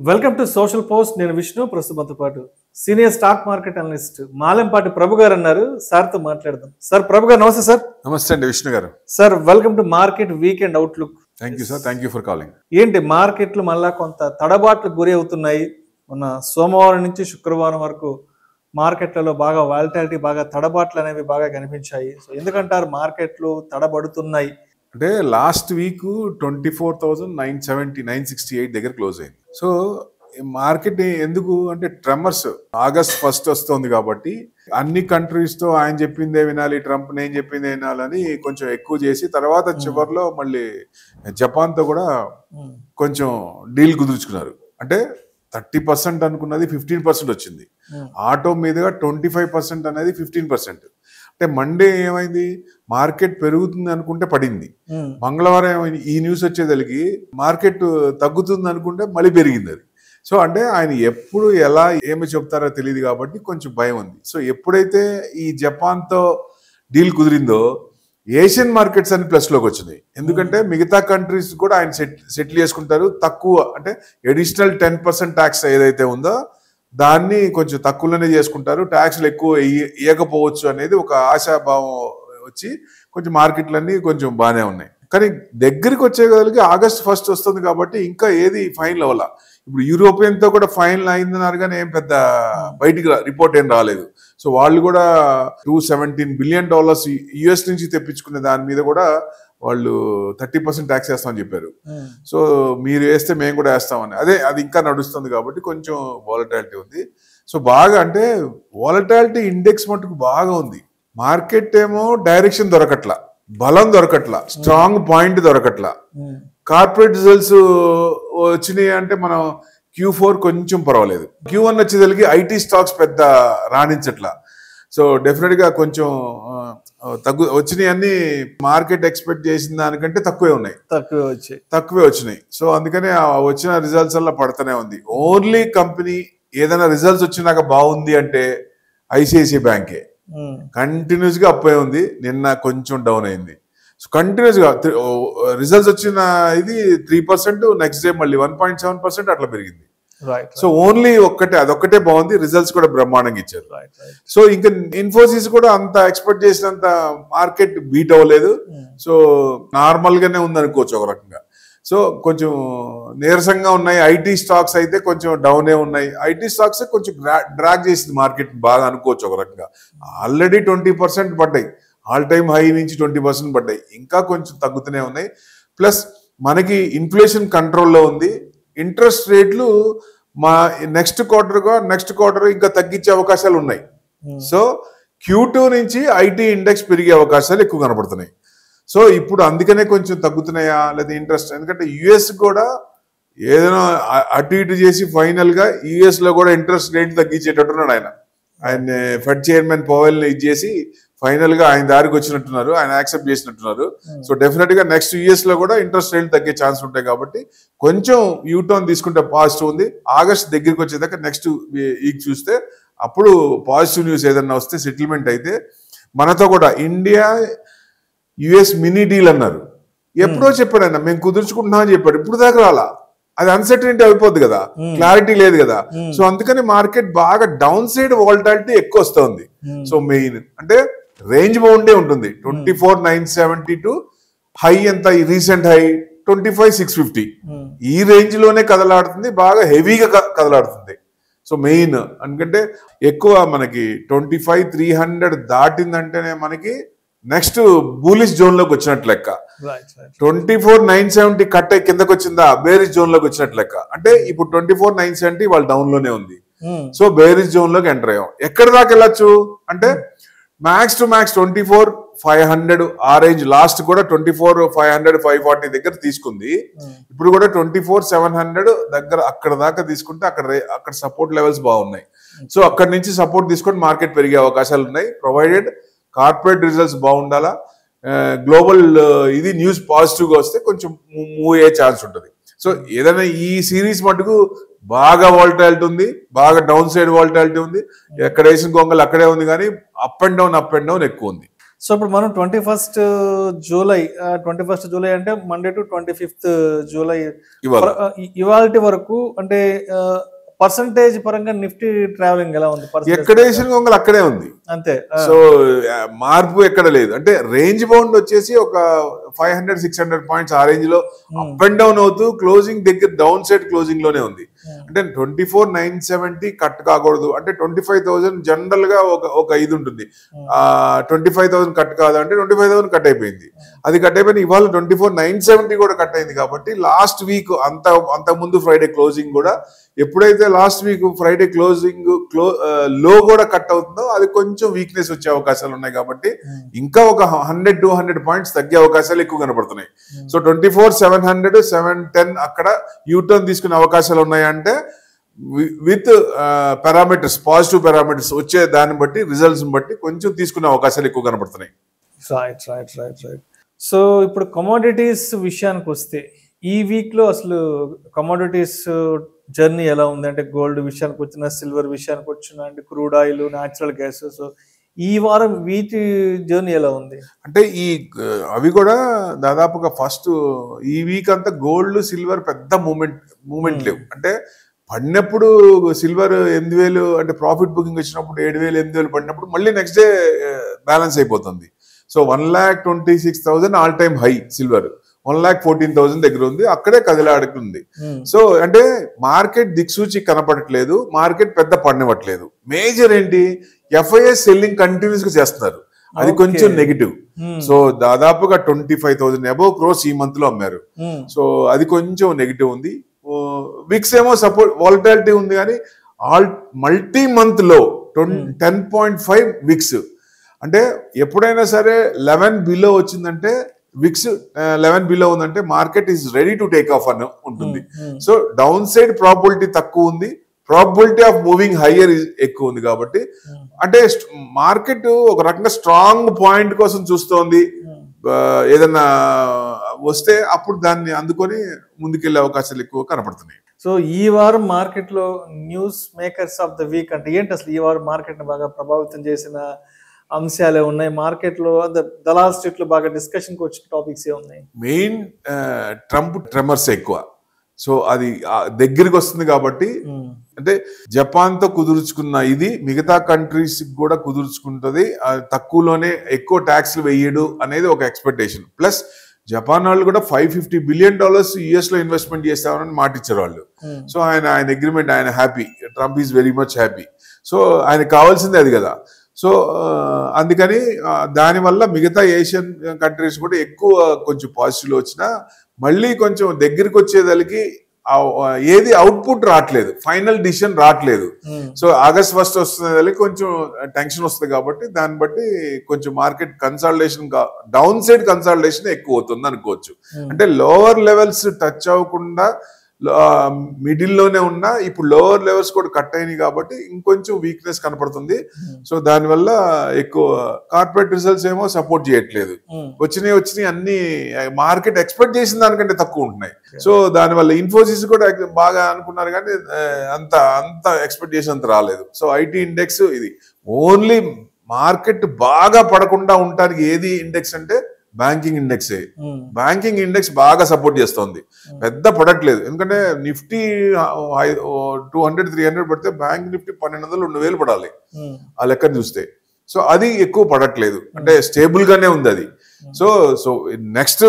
Welcome to social post. నేను విష్ణు. ప్రస్తుతంతో పాటు senior stock market analyst Malempati Prabhu గారు అన్నారు. సార్తో మాట్లాడదాం. సార్, ప్రభు గారు నమస్తే. సార్ నమస్తే అండి, విష్ణు గారు. Sir, welcome to market weekend outlook. Thank you sir, thank you for calling. ఏంటి మార్కెట్లు మళ్ళా కొంత తడబాట్లకు గురి అవుతున్నాయి. మొన్న సోమవారం నుంచి శుక్రవారం వరకు మార్కెట్లలో బాగా వాలిటాలిటీ, బాగా తడబాట్లు అనేవి బాగా కనిపించాయి. సో ఎందుకంటారు మార్కెట్లు తడబడుతున్నాయి? అంటే లాస్ట్ వీక్ 24,970 968 దగ్గర క్లోజ్ అయింది. సో మార్కెట్ ఎందుకు అంటే ట్రెమర్స్ ఆగస్ట్ 1 వస్తుంది కాబట్టి అన్ని కంట్రీస్ తో ఆయన చెప్పిందే వినాలి, ట్రంప్ నేను చెప్పిందే వినాలని కొంచెం ఎక్కువ చేసి తర్వాత చివరిలో మళ్ళీ జపాన్ తో కూడా కొంచెం డీల్ కుదుర్చుకున్నారు. అంటే 30% అనుకున్నది 15% వచ్చింది. ఆటో మీదుగా 25% అనేది 15%. అంటే మండే ఏమైంది, మార్కెట్ పెరుగుతుంది అనుకుంటే పడింది. మంగళవారం ఏమైంది, ఈ న్యూస్ వచ్చేదలికి మార్కెట్ తగ్గుతుంది అనుకుంటే మళ్ళీ పెరిగింది అది. సో అంటే ఆయన ఎప్పుడు ఎలా ఏమి చెప్తారో తెలియదు కాబట్టి కొంచెం భయం ఉంది. సో ఎప్పుడైతే ఈ జపాన్తో డీల్ కుదిరిందో ఏషియన్ మార్కెట్స్ అని ప్లస్లోకి వచ్చినాయి. ఎందుకంటే మిగతా కంట్రీస్ కూడా ఆయన సెటిల్ చేసుకుంటారు. తక్కువ అంటే అడిషనల్ 10% ట్యాక్స్ ఏదైతే ఉందో దాన్ని కొంచెం తక్కువలోనే చేసుకుంటారు. ట్యాక్స్లు ఎక్కువ ఇవ్వకపోవచ్చు అనేది ఒక ఆశాభావం వచ్చి కొంచెం మార్కెట్లన్నీ కొంచెం బాగానే ఉన్నాయి. కానీ దగ్గరికి వచ్చేగలిగి ఆగస్ట్ 1 వస్తుంది కాబట్టి ఇంకా ఏది ఫైనల్ అవ్వాల. ఇప్పుడు యూరోపియన్ తో కూడా ఫైనల్ అయిందన్నారు కానీ ఏం పెద్ద బయటికి రిపోర్ట్ ఏం రాలేదు. సో వాళ్ళు కూడా $217 బిలియన్ యుఎస్ నుంచి తెప్పించుకునే దాని మీద కూడా వాళ్ళు 30% ట్యాక్స్ వేస్తామని చెప్పారు. సో మీరు వేస్తే మేము కూడా వేస్తామని అది ఇంకా నడుస్తుంది కాబట్టి కొంచెం వాలటాలిటీ ఉంది. సో బాగా అంటే వాలటాలిటీ ఇండెక్స్ మటుకు బాగా ఉంది. మార్కెట్ ఏమో డైరెక్షన్ దొరకట్లా, బలం దొరకట్లా, స్ట్రాంగ్ పాయింట్ దొరకట్లా. కార్పొరేట్ రిజల్ట్స్ వచ్చినాయి అంటే మనం Q4 కొంచెం పర్వాలేదు. Q1 వచ్చేసరికి ఐటీ స్టాక్స్ పెద్ద రాణించట్లా. సో డెఫినెట్ గా కొంచెం వచ్చినాయి అన్ని మార్కెట్ ఎక్స్పెక్ట్ చేసిన దానికంటే తక్కువే వచ్చినాయి. సో అందుకనే వచ్చిన రిజల్ట్స్ వల్ల పడుతూనే ఉంది. ఓన్లీ కంపెనీ ఏదైనా రిజల్ట్స్ వచ్చినాక బాగుంది అంటే ఐసిఐసిఐ బ్యాంకే. కంటిన్యూస్ గా అప్ అయి ఉంది, నిన్న కొంచెం డౌన్ అయింది. సో కంటిన్యూస్ గా రిజల్ట్స్ వచ్చిన ఇది 3%, నెక్స్ట్ డే మళ్ళీ 1.7% అట్లా పెరిగింది. సో ఓన్లీ అదొక్కటే బాగుంది, రిజల్ట్స్ కూడా బ్రహ్మాండంగా ఇచ్చారు. సో ఇంకా ఇన్ఫోసిస్ కూడా అంత ఎక్స్పెక్ట్ చేసినంత మార్కెట్ బీట్ అవ్వలేదు. సో నార్మల్ గానే ఉంది అనుకోవచ్చు ఒక రకంగా. సో కొంచెం నీరసంగా ఉన్నాయి. ఐటీ స్టాక్స్ అయితే కొంచెం డౌనే ఉన్నాయి. ఐటీ స్టాక్స్ కొంచెం డ్రాగ్ చేసింది మార్కెట్ బాగా అనుకోవచ్చు ఒక రకంగా. ఆల్రెడీ 20% పడ్డాయి, ఆల్ టైమ్ హై నుంచి 20% పడ్డాయి, ఇంకా కొంచెం తగ్గుతూనే ఉన్నాయి. ప్లస్ మనకి ఇన్ఫ్లేషన్ కంట్రోల్లో ఉంది. ఇంట్రెస్ట్ రేట్లు నెక్స్ట్ క్వార్టర్ ఇంకా తగ్గించే అవకాశాలు ఉన్నాయి. సో Q2 నుంచి ఐటీ ఇండెక్స్ పెరిగే అవకాశాలు ఎక్కువ కనబడుతున్నాయి. సో ఇప్పుడు అందుకనే కొంచెం తగ్గుతున్నాయా లేదా ఇంట్రెస్ట్, ఎందుకంటే యుఎస్ కూడా ఏదైనా అటు ఇటు చేసి ఫైనల్ గా యుఎస్ లో కూడా ఇంట్రెస్ట్ రేట్ తగ్గించేటట్టున్నాడు ఆయన ఫెడ్ చైర్మన్ పవెల్ ఇది చేసి ఫైనల్ గా ఆయన దారికి వచ్చినట్టున్నారు, ఆయన యాక్సెప్ట్ చేసినట్టున్నారు. సో డెఫినెట్ గా నెక్స్ట్ యుఎస్ లో కూడా ఇంట్రెస్ట్ రేట్లు తగ్గే ఛాన్స్ ఉంటాయి కాబట్టి కొంచెం యూటర్న్ తీసుకుంటే పాజిటివ్ ఉంది. ఆగస్ట్ దగ్గరికి వచ్చేదాకా నెక్స్ట్ వీక్ చూస్తే అప్పుడు పాజిటివ్ న్యూస్ ఏదన్నా వస్తే సెటిల్మెంట్ అయితే మనతో కూడా ఇండియా యుఎస్ మినీ డీల్ అన్నారు. ఎప్పుడో చెప్పాడు ఆయన, మేము కుదుర్చుకుంటున్నామని చెప్పాడు. ఇప్పుడు దాకా రాలా, అది అన్సర్టనిటీ అయిపోద్ది కదా, క్లారిటీ లేదు కదా. సో అందుకని మార్కెట్ బాగా డౌన్ సైడ్ వాలటాలిటీ ఎక్కువ వస్తుంది. సో మెయిన్ అంటే రేంజ్ బౌండే ఉంటుంది. 24,970 టు హై ఎంత, రీసెంట్ హై 25,650. ఈ రేంజ్ లోనే కదలాడుతుంది, బాగా హెవీగా కదలాడుతుంది. సో మెయిన్ ఎందుకంటే ఎక్కువ మనకి 25,300 దాటిందంటేనే మనకి నెక్స్ట్ బూలిష్ జోన్ లోకి వచ్చినట్లు లెక్క. 24,970 కట్ అయి కిందకు వచ్చిందా, బేరిష్ జోన్ లోకి వచ్చినట్లు లెక్క. అంటే ఇప్పుడు 24,970 వాళ్ళ డౌన్ లోనే ఉంది. సో బేరిష్ జోన్ లోకి ఎంటర్ అయ్యాం. ఎక్కడి దాకా వెళ్ళొచ్చు అంటే మ్యాక్స్ టు మ్యాక్స్ 24,500 ఆ రేంజ్. లాస్ట్ కూడా 24,500 540 దగ్గర తీసుకుంది. ఇప్పుడు కూడా 24,700 దగ్గర అక్కడ దాకా తీసుకుంటే అక్కడ సపోర్ట్ లెవెల్స్ బాగున్నాయి. సో అక్కడ నుంచి సపోర్ట్ తీసుకొని మార్కెట్ పెరిగే అవకాశాలు ఉన్నాయి, ప్రొవైడెడ్ కార్పొరేట్ రిజల్ట్స్ బాగుండాలా, గ్లోబల్ ఇది న్యూస్ పాజిటివ్ గా వస్తే కొంచెం మూవ్ అయ్యే ఛాన్స్ ఉంటుంది. సో ఏదైనా ఈ సిరీస్ మటుకు బాగా వాలటాలిటీ ఉంది, బాగా డౌన్ సైడ్ వాలటాలిటీ ఉంది. ఎక్కడ వేసిన గొంగలు అక్కడే ఉంది, కానీ అప్ అండ్ డౌన్ ఎక్కువ ఉంది. సో ఇప్పుడు మనం 21st జూలై 21st జూలై అంటే మండే టు 25th జూలై ఇవాల్టి వరకు అంటే పర్సంటేజ్ పరంగా నిఫ్టీ ట్రావెలింగ్ ఎలా ఉంది? ఎక్కడేసిన గొంగలు అక్కడే ఉంది అంతే. సో మార్పు ఎక్కడ లేదు. అంటే రేంజ్ బౌండ్ వచ్చేసి ఒక 500-600 పాయింట్స్ ఆ రేంజ్ లో అప్ అండ్ డౌన్ అవుతూ క్లోజింగ్ దగ్గర డౌన్ సైడ్ క్లోజింగ్ లోనే ఉంది. అంటే 24,970 కట్ కాకూడదు. అంటే 25,000 జనరల్ గా ఒక ఇది ఉంటుంది. 25,000 కట్ కాదు అంటే 25,000 కట్ అయిపోయింది. అది కట్ అయిపోయింది. ఇవాళ 24,970 కూడా కట్ అయింది. కాబట్టి లాస్ట్ వీక్ అంత ముందు ఫ్రైడే క్లోజింగ్ కూడా ఎప్పుడైతే లాస్ట్ వీక్ ఫ్రైడే క్లోజింగ్ లో కూడా కట్ అవుతుందో అది కొంచెం వీక్నెస్ వచ్చే అవకాశాలు ఉన్నాయి. కాబట్టి ఇంకా ఒక 100-200 పాయింట్స్ తగ్గే అవకాశాలు ఎక్కువ కనపడుతున్నాయి. సో 24,700, 710 అక్కడ యూటర్న్ తీసుకునే అవకాశాలు ఉన్నాయంటే విత్ పారామీటర్స్, పాజిటివ్ పారామీటర్స్ వచ్చే దాన్ని బట్టి రిజల్ట్స్ బట్టి కొంచెం తీసుకునే అవకాశాలు ఎక్కువ కనపడుతున్నాయి. రైట్. సో ఇప్పుడు కమోడిటీస్ విషయానికి వస్తే ఈ వీక్ లో అసలు కమోడిటీస్ జర్నీ ఎలా ఉంది? అంటే గోల్డ్ విషయానికి వచ్చిన, సిల్వర్ విషయానికి వచ్చిన, అంటే crude oil, natural gas. So ఈ వారం వీటి జర్నీ ఎలా ఉంది? అంటే అవి కూడా దాదాపుగా ఫస్ట్ ఈ వీక్ అంతా గోల్డ్, సిల్వర్ పెద్ద మూమెంట్ లేవు. అంటే పడినప్పుడు సిల్వర్ 8,000 అంటే ప్రాఫిట్ బుకింగ్ వచ్చినప్పుడు 7,000, 8,000 పడినప్పుడు మళ్ళీ నెక్స్ట్ డే బ్యాలెన్స్ అయిపోతుంది. So 1,26,000 all time high silver, 1,14,000 దగ్గర ఉంది. అక్కడే కదిలాడుతుంది. సో అంటే మార్కెట్ దిక్సూచి కనపడట్లేదు, మార్కెట్ పెద్ద పడినట్లేదు. మేజర్ ఏంటి, FIS సెల్లింగ్ కంటిన్యూస్ గా చేస్తున్నారు. అది కొంచెం నెగిటివ్. సో దాదాపుగా 25,000 అబౌవ్ క్రోర్స్ ఈ మంత్ లో అమ్మారు. సో అది కొంచెం నెగిటివ్ ఉంది. విక్స్ ఏమో సపోర్ట్ వాలటాలిటీ ఉంది, కానీ మల్టీ మంత్ లో 10.5 విక్స్. అంటే ఎప్పుడైనా సరే 11 బిలో వచ్చిందంటే, విక్స్ 11 బిలో ఉందంటే market is ready to take off అని ఉంటుంది. సో డౌన్ సైడ్ ప్రాబిలిటీ తక్కువ ఉంది, ప్రాబిలిటీ ఆఫ్ మూవింగ్ హయ్యర్ ఎక్కువ ఉంది. కాబట్టి అంటే మార్కెట్ ఒక రకంగా స్ట్రాంగ్ పాయింట్ కోసం చూస్తోంది. ఏదన్నా వస్తే అప్పుడు దాన్ని అందుకొని ముందుకెళ్లే అవకాశాలు ఎక్కువ కనపడుతున్నాయి. సో ఈ వారం మార్కెట్ లో news makers of the week అంటే ఏంటి? అసలు ఈ వారం మార్కెట్ ని బాగా ప్రభావితం చేసిన అంశాలే ఉన్నాయి మార్కెట్ లో? దలాల్ స్ట్రీట్ లో బాగా డిస్కషన్ కి వచ్చిన టాపిక్స్ ఏ ఉన్నాయి? మెయిన్ ట్రంప్ ట్రెమర్స్ ఎక్కువ. సో అది దగ్గరికి వస్తుంది కాబట్టి, అంటే జపాన్ తో కుదుర్చుకున్న ఇది మిగతా కంట్రీస్ కూడా కుదుర్చుకుంటది. తక్కువలోనే ఎక్కువ ట్యాక్స్లు వెయ్యడు అనేది ఒక ఎక్స్పెక్టేషన్. ప్లస్ జపాన్ వాళ్ళు కూడా $550 బిలియన్ US లో ఇన్వెస్ట్మెంట్ చేస్తామని మాట ఇచ్చారు వాళ్ళు. సో ఆయన అగ్రిమెంట్, ఆయన happy, Trump is very much happy. So ఆయనకు కావాల్సిందే అది కదా. సో అందుకని దానివల్ల మిగతా ఏషియన్ కంట్రీస్ కూడా ఎక్కువ కొంచెం పాజిటివ్ వచ్చినా మళ్ళీ కొంచెం దగ్గరికి వచ్చేదానికి ఏది అవుట్పుట్ రావట్లేదు, ఫైనల్ డిసిషన్ రావట్లేదు. సో August 1 వస్తుంది, కొంచెం టెన్షన్ వస్తుంది. కాబట్టి దాన్ని బట్టి కొంచెం market consolidation, down side consolidation ఎక్కువ అవుతుంది అనుకోవచ్చు. అంటే లోవర్ లెవెల్స్ టచ్ అవ్వకుండా మిడిల్ లోనే ఉన్నా ఇప్పుడు లోవర్ లెవెల్స్ కూడా కట్ అయినాయి కాబట్టి ఇంకొంచెం వీక్నెస్ కనపడుతుంది. సో దానివల్ల ఎక్కువ కార్పొరేట్ రిజల్ట్స్ ఏమో సపోర్ట్ చేయట్లేదు. వచ్చినాయి అన్ని మార్కెట్ ఎక్స్పెక్ట్ చేసిన దానికంటే తక్కువ ఉంటున్నాయి. సో దానివల్ల ఇన్ఫోసిస్ కూడా బాగా అనుకున్నారు కానీ అంత ఎక్స్పెక్టేషన్ అంత రాలేదు. సో IT ఇండెక్స్ ఇది ఓన్లీ మార్కెట్ బాగా పడకుండా ఉండటానికి ఏది ఇండెక్స్ అంటే బ్యాంకింగ్ ఇండెక్సే. బ్యాంకింగ్ ఇండెక్స్ బాగా సపోర్ట్ చేస్తోంది, పెద్ద పడట్లేదు. ఎందుకంటే నిఫ్టీ 200-300 పడితే బ్యాంక్ నిఫ్టీ 1,200-2,000 పడాలి ఆ లెక్కను చూస్తే. సో అది ఎక్కువ పడట్లేదు, అంటే స్టేబుల్ గానే ఉంది అది. సో నెక్స్ట్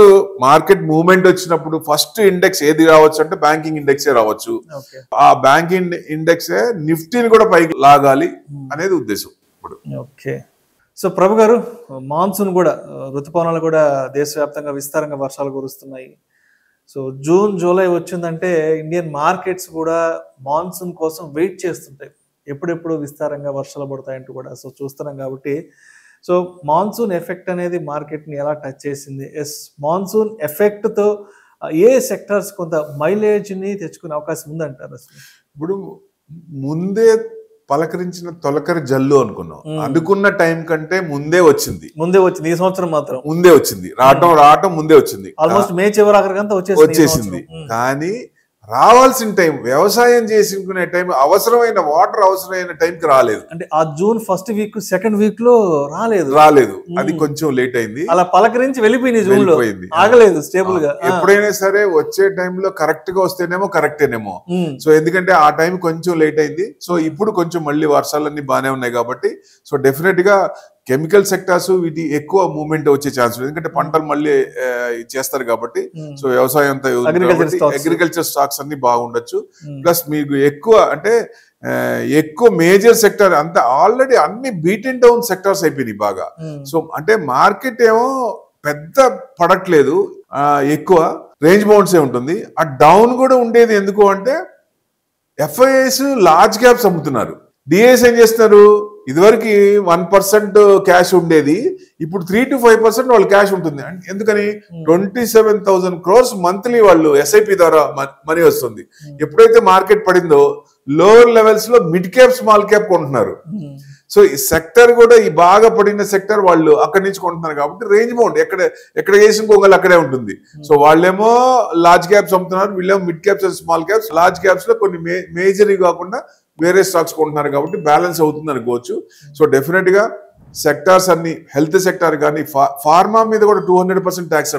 మార్కెట్ మూవ్మెంట్ వచ్చినప్పుడు ఫస్ట్ ఇండెక్స్ ఏది రావచ్చు అంటే బ్యాంకింగ్ ఇండెక్సే రావచ్చు. ఆ బ్యాంకింగ్ ఇండెక్సే నిఫ్టీని కూడా పైకి లాగాలి అనేది ఉద్దేశం ఇప్పుడు. ఓకే. సో ప్రభు గారు, మాన్సూన్ కూడా, ఋతుపవనాలు కూడా దేశవ్యాప్తంగా విస్తారంగా వర్షాలు కురుస్తున్నాయి. సో జూన్, జూలై వచ్చిందంటే ఇండియన్ మార్కెట్స్ కూడా మాన్సూన్ కోసం వెయిట్ చేస్తుంటాయి, ఎప్పుడెప్పుడు విస్తారంగా వర్షాలు పడతాయంటూ కూడా. సో చూస్తున్నాం కాబట్టి, సో మాన్సూన్ ఎఫెక్ట్ అనేది మార్కెట్ని ఎలా టచ్ చేసింది? మాన్సూన్ ఎఫెక్ట్తో ఏ సెక్టర్స్ కొంత మైలేజ్ని తెచ్చుకునే అవకాశం ఉందంటారు? అసలు ఇప్పుడు ముందే పలకరించిన తొలకరి జల్లు అనుకున్నాం, అనుకున్న టైం కంటే ముందే వచ్చింది. ఈ సంవత్సరం మాత్రం ముందే వచ్చింది, రావటం ముందే వచ్చింది. ఆల్మోస్ట్ మే చివరి వచ్చేసింది. కానీ రావాల్సిన టైం, వ్యవసాయం చేసుకునే టైం, అవసరమైన వాటర్ అవసరమైన టైంకి రాలేదు. అంటే ఆ June first week second week లో రాలేదు. అది కొంచెం లేట్ అయింది. అలా పలకరించి వెళ్ళిపోయింది, జూన్ లో ఆగలేదు స్టేబుల్ గా. ఎప్పుడైనా సరే వచ్చే టైంలో కరెక్ట్ గా వస్తేనేమో కరెక్టేనేమో. సో ఎందుకంటే ఆ టైం కొంచెం లేట్ అయింది. సో ఇప్పుడు కొంచెం మళ్ళీ వర్షాలన్నీ బాగానే ఉన్నాయి కాబట్టి సో డెఫినెట్ గా కెమికల్ సెక్టార్స్ వీటి ఎక్కువ మూవ్మెంట్ వచ్చే ఛాన్స్ ఉంది. ఎందుకంటే పంటలు మళ్ళీ చేస్తారు కాబట్టి. సో వ్యవసాయం అంతా అగ్రికల్చర్ స్టాక్స్ అన్ని బాగుండొచ్చు. ప్లస్ మీకు ఎక్కువ అంటే ఎక్కువ మేజర్ సెక్టర్ అంతా ఆల్రెడీ అన్ని బీటెన్ డౌన్ సెక్టార్స్ అయిపోయినాయి బాగా. సో అంటే మార్కెట్ ఏమో పెద్ద పడట్లేదు, ఎక్కువ రేంజ్ బౌండ్సే ఉంటుంది. ఆ డౌన్ కూడా ఉండేది ఎందుకు అంటే ఎఫ్ఐఎస్ లార్జ్ క్యాప్స్ అమ్ముతున్నారు. డిఐఎస్ ఏం చేస్తున్నారు, ఇదివరకు 1% క్యాష్ ఉండేది, ఇప్పుడు 3 to 5% వాళ్ళ క్యాష్ ఉంటుంది. ఎందుకని 27,000 crores మంత్లీ వాళ్ళు ఎస్ఐపి ద్వారా మనీ వస్తుంది. ఎప్పుడైతే మార్కెట్ పడిందో లోవర్ లెవెల్స్ లో మిడ్ క్యాప్ స్మాల్ క్యాప్ కొంటున్నారు. సో ఈ సెక్టర్ కూడా ఈ బాగా పడిన సెక్టర్ వాళ్ళు అక్కడి నుంచి కొంటున్నారు కాబట్టి రేంజ్ బౌండ్ ఎక్కడ వేసిన కొంగలు అక్కడే ఉంటుంది. సో వాళ్ళేమో లార్జ్ క్యాప్స్ అమ్ముతున్నారు, వీళ్ళేమో mid caps and small caps. Large caps లో కొన్ని మేజర్ కాకుండా వేరే స్టాక్స్ కొంటున్నారు కాబట్టి బ్యాలెన్స్ అవుతుంది అనుకోవచ్చు. సో డెఫినెట్ గా సెక్టార్స్ అన్ని హెల్త్ సెక్టార్ కానీ ఫార్మా మీద కూడా 200% ట్యాక్స్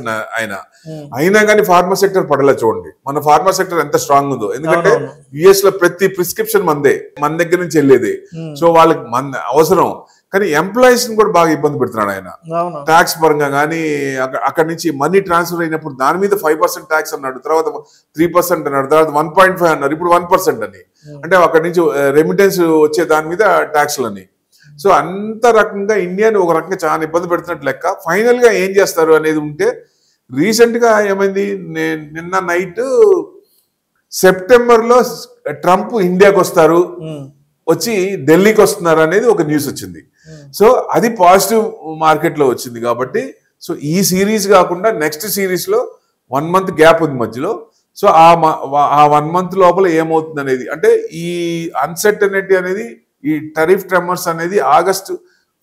అయినా కానీ ఫార్మా సెక్టర్ పడలే. చూడండి మన ఫార్మా సెక్టర్ ఎంత స్ట్రాంగ్ ఉందో. ఎందుకంటే యుఎస్ లో ప్రతి ప్రిస్క్రిప్షన్ మన దగ్గర నుంచి వెళ్ళేది. సో వాళ్ళకి అవసరం, కానీ ఎంప్లాయీస్ ని కూడా బాగా ఇబ్బంది పెడుతున్నాడు ఆయన ట్యాక్స్ పరంగా. కానీ అక్కడి నుంచి మనీ ట్రాన్స్ఫర్ అయినప్పుడు దాని మీద 5% ట్యాక్స్ అన్నాడు, తర్వాత 3% అన్నాడు, తర్వాత 1.5 అన్నారు, ఇప్పుడు 1% అని. అంటే అక్కడి నుంచి రెమిటెన్స్ వచ్చే దాని మీద ట్యాక్స్లని. సో అంత రకంగా ఇండియాని ఒక రకంగా చాలా ఇబ్బంది పెడుతున్నట్టు లెక్క. ఫైనల్ గా ఏం చేస్తారు అనేది ఉంటే, రీసెంట్ గా ఏమైంది, నిన్న నైట్ సెప్టెంబర్ లో ట్రంప్ ఇండియాకి వస్తారు, వచ్చి ఢిల్లీకి వస్తున్నారు అనేది ఒక న్యూస్ వచ్చింది. సో అది పాజిటివ్ మార్కెట్ లో వచ్చింది కాబట్టి. సో ఈ సిరీస్ కాకుండా నెక్స్ట్ సిరీస్ లో 1 month గ్యాప్ ఉంది మధ్యలో. సో ఆ 1 month లోపల ఏమవుతుంది అనేది, అంటే ఈ అన్సర్టనిటీ అనేది, ఈ టరిఫ్ ట్రెమర్స్ అనేది August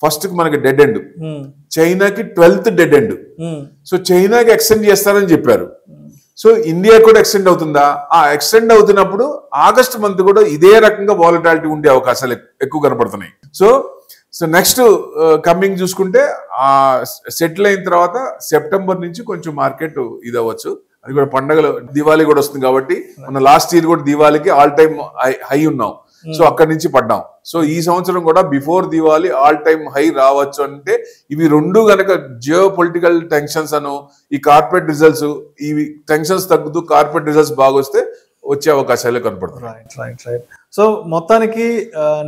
1st కి మనకి డెడ్ ఎండ్, చైనాకి 12th డెడ్ ఎండ్. సో చైనాకి ఎక్స్టెండ్ చేస్తారని చెప్పారు. సో ఇండియా కూడా ఎక్స్టెండ్ అవుతుందా? ఆ ఎక్స్టెండ్ అవుతున్నప్పుడు ఆగస్ట్ మంత్ కూడా ఇదే రకంగా వాలటాలిటీ ఉండే అవకాశాలు ఎక్కువ కనపడుతున్నాయి. సో నెక్స్ట్ కమింగ్ చూసుకుంటే ఆ సెటిల్ అయిన తర్వాత సెప్టెంబర్ నుంచి కొంచెం మార్కెట్ ఇది అవ్వచ్చు. అది కూడా పండగలు, దివాళీ కూడా వస్తుంది కాబట్టి. మన లాస్ట్ ఇయర్ కూడా దివాళీకి ఆల్ టైమ్ హై ఉన్నాం. సో అక్కడి నుంచి పడ్డాం. సో ఈ సంవత్సరం కూడా before Diwali all time high రావచ్చు. అంటే ఇవి రెండు గనక జియో పొలిటికల్ టెన్షన్స్ అను, ఈ కార్పొరేట్ రిజల్ట్స్, ఇవి టెన్షన్స్ తగ్గుతూ కార్పొరేట్ రిజల్ట్స్ బాగా వస్తే వచ్చే అవకాశాలే కనపడుతున్నాయి. సో మొత్తానికి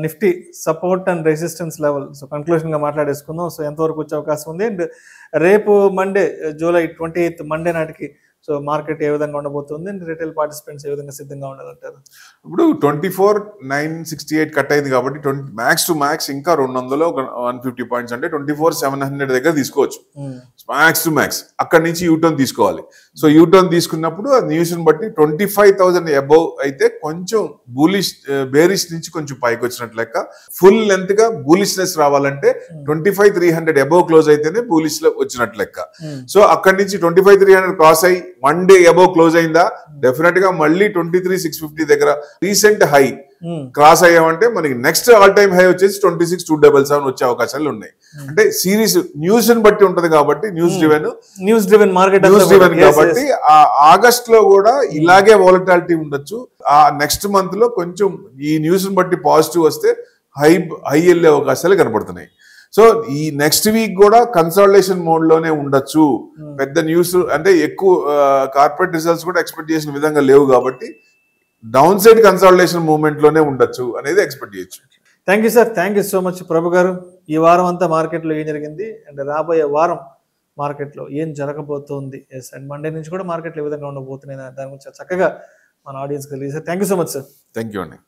Nifty support and resistance level, so conclusion గా మాట్లాడేసుకుందాం. సో ఎంతవరకు వచ్చే అవకాశం ఉంది, అండ్ రేపు మండే July 28th మండే నాటికి సో మార్కెట్ ఏ విధంగా ఉండబోతుంది, అండ్ రిటైల్ పార్టిసిపెంట్స్ ఏ విధంగా సిద్ధంగా ఉండాలంటారు? ఇప్పుడు 24,968 కట్ అయింది కాబట్టి మ్యాక్స్ టు మ్యాక్స్ ఇంకా 200 150 పాయింట్స్ అంటే 24,700 దగ్గర తీసుకోవచ్చు. మ్యాక్స్ టు మ్యాక్స్ అక్కడి నుంచి యూటర్న్ తీసుకోవాలి. సో యూటర్న్ తీసుకున్నప్పుడు ఆ న్యూస్ ని బట్టి 25,000 అబౌవ్ అయితే కొంచెం బేరిష్ నుంచి కొంచెం పైకి వచ్చినట్లు లెక్క. ఫుల్ లెంత్ గా బూలిష్నెస్ రావాలంటే 25,300 అబౌవ్ క్లోజ్ అయితేనే బూలిష్ లో వచ్చినట్లు లెక్క. సో అక్కడి నుంచి 25,300 క్రాస్ అయ్యి 1 day అబౌవ్ క్లోజ్ అయిందా, డెఫినెట్ గా మళ్ళీ 23,650 దగ్గర రీసెంట్ హై క్రాస్ అయ్యామంటే మనకి నెక్స్ట్ ఆల్ టైమ్ హై వచ్చేసి 26,277 వచ్చే అవకాశాలు ఉన్నాయి. అంటే సిరీస్ న్యూస్ ని బట్టి ఉంటది కాబట్టి, న్యూస్ డ్రివెన్ మార్కెట్ కాబట్టి ఆ ఆగస్ట్ లో కూడా ఇలాగే వాలటాలిటీ ఉండొచ్చు. ఆ నెక్స్ట్ మంత్ లో కొంచెం ఈ న్యూస్ ని బట్టి పాజిటివ్ వస్తే హై వెళ్ళే అవకాశాలు కనపడుతున్నాయి. సో ఈ నెక్స్ట్ వీక్ కూడా కన్సాలిడేషన్ మోడ్ లోనే ఉండొచ్చు. పెద్ద న్యూస్ అంటే ఎక్కువ కార్పొరేట్ రిజల్ట్స్ కూడా ఎక్స్పెక్ట్ చేసిన విధంగా లేవు కాబట్టి డౌన్ సైడ్ కన్సాలిడేషన్ మూవ్మెంట్ లోనే ఉండొచ్చు అనేది ఎక్స్పెక్ట్ చేయొచ్చు. Thank you sir, thank you so much Prabhu గారు. ఈ వారం అంతా మార్కెట్లో ఏం జరిగింది, అండ్ రాబోయే వారం మార్కెట్లో ఏం జరగబోతోంది, ఎస్ అండ్ మండే నుంచి కూడా మార్కెట్లు ఏ విధంగా ఉండబోతున్నాయి దాని గురించి చక్కగా మన ఆడియన్స్ కలిగి sir. Thank you so much sir. Thank you అండి.